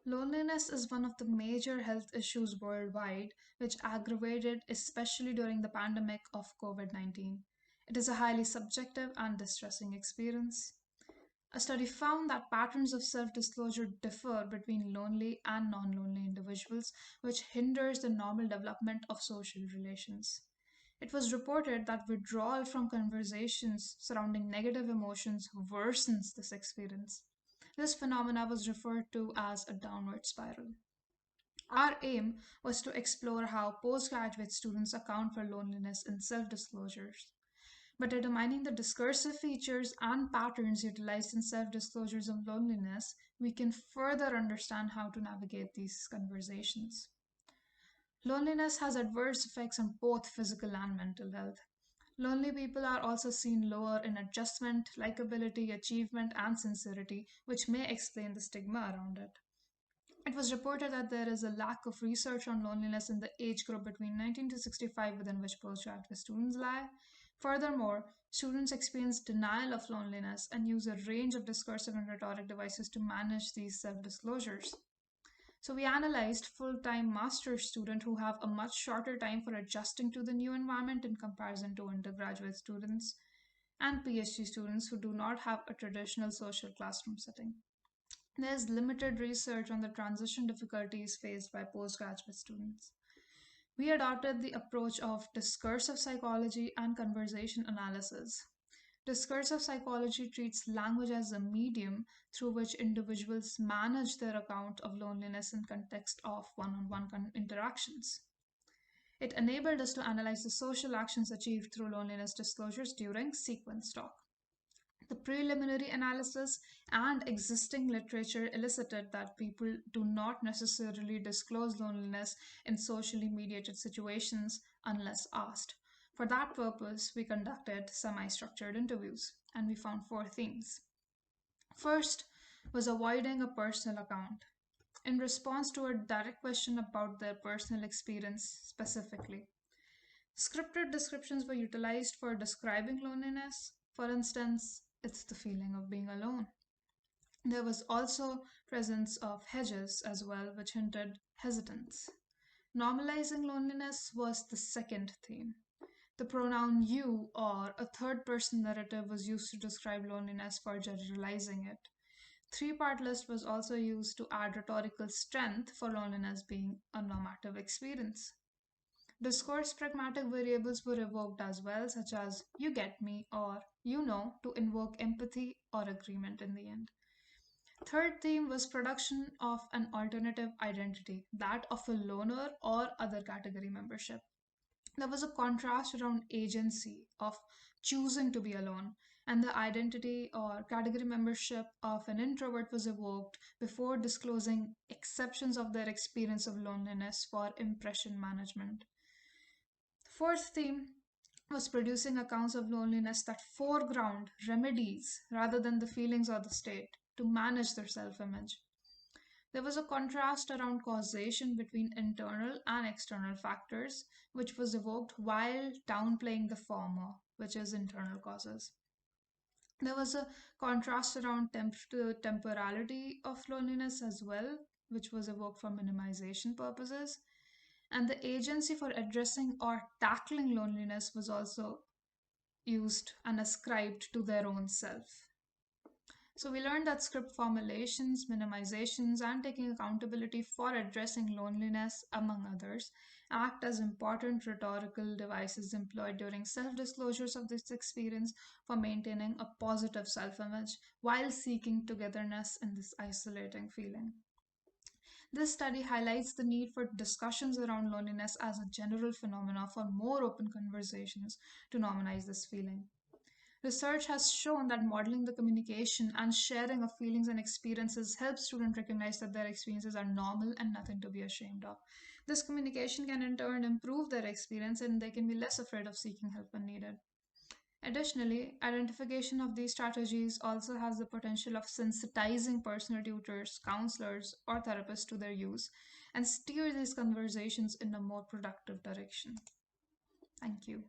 Loneliness is one of the major health issues worldwide, which aggravated especially during the pandemic of COVID 19. It is a highly subjective and distressing experience. A study found that patterns of self disclosure differ between lonely and non lonely individuals, which hinders the normal development of social relations. It was reported that withdrawal from conversations surrounding negative emotions worsens this experience. This phenomena was referred to as a downward spiral. Our aim was to explore how postgraduate students account for loneliness in self disclosures. By determining the discursive features and patterns utilized in self disclosures of loneliness, we can further understand how to navigate these conversations. Loneliness has adverse effects on both physical and mental health. Lonely people are also seen lower in adjustment, likability, achievement, and sincerity, which may explain the stigma around it. It was reported that there is a lack of research on loneliness in the age group between 19 to 65 within which postgraduate students lie. Furthermore, students experience denial of loneliness and use a range of discursive and rhetoric devices to manage these self disclosures. So, we analyzed full time master's students who have a much shorter time for adjusting to the new environment in comparison to undergraduate students and PhD students who do not have a traditional social classroom setting. There's limited research on the transition difficulties faced by postgraduate students. We adopted the approach of discursive psychology and conversation analysis. Discursive psychology treats language as a medium through which individuals manage their account of loneliness in context of one-on-one interactions. It enabled us to analyze the social actions achieved through loneliness disclosures during sequence talk. The preliminary analysis and existing literature elicited that people do not necessarily disclose loneliness in socially mediated situations unless asked. For that purpose, we conducted semi structured interviews and we found four themes. First was avoiding a personal account in response to a direct question about their personal experience specifically. Scripted descriptions were utilized for describing loneliness. For instance, it's the feeling of being alone. There was also presence of hedges as well, which hinted hesitance. Normalizing loneliness was the second theme. The pronoun you or a third person narrative was used to describe loneliness for generalizing it. Three-part list was also used to add rhetorical strength for loneliness being a normative experience. Discourse pragmatic variables were evoked as well, such as you get me or you know, to invoke empathy or agreement in the end. Third theme was production of an alternative identity, that of a loner or other category membership. There was a contrast around agency of choosing to be alone, and the identity or category membership of an introvert was evoked before disclosing exceptions of their experience of loneliness for impression management. The fourth theme was producing accounts of loneliness that foreground remedies rather than the feelings or the state to manage their self image. There was a contrast around causation between internal and external factors, which was evoked while downplaying the former, which is internal causes. There was a contrast around temporality of loneliness as well, which was evoked for minimization purposes. And the agency for addressing or tackling loneliness was also used and ascribed to their own self. So we learned that script formulations, minimizations, and taking accountability for addressing loneliness, among others, act as important rhetorical devices employed during self-disclosures of this experience for maintaining a positive self-image while seeking togetherness in this isolating feeling. This study highlights the need for discussions around loneliness as a general phenomenon for more open conversations to normalize this feeling. Research has shown that modeling the communication and sharing of feelings and experiences helps students recognize that their experiences are normal and nothing to be ashamed of. This communication can in turn improve their experience and they can be less afraid of seeking help when needed. Additionally, identification of these strategies also has the potential of sensitizing personal tutors, counselors, or therapists to their use and steer these conversations in a more productive direction. Thank you.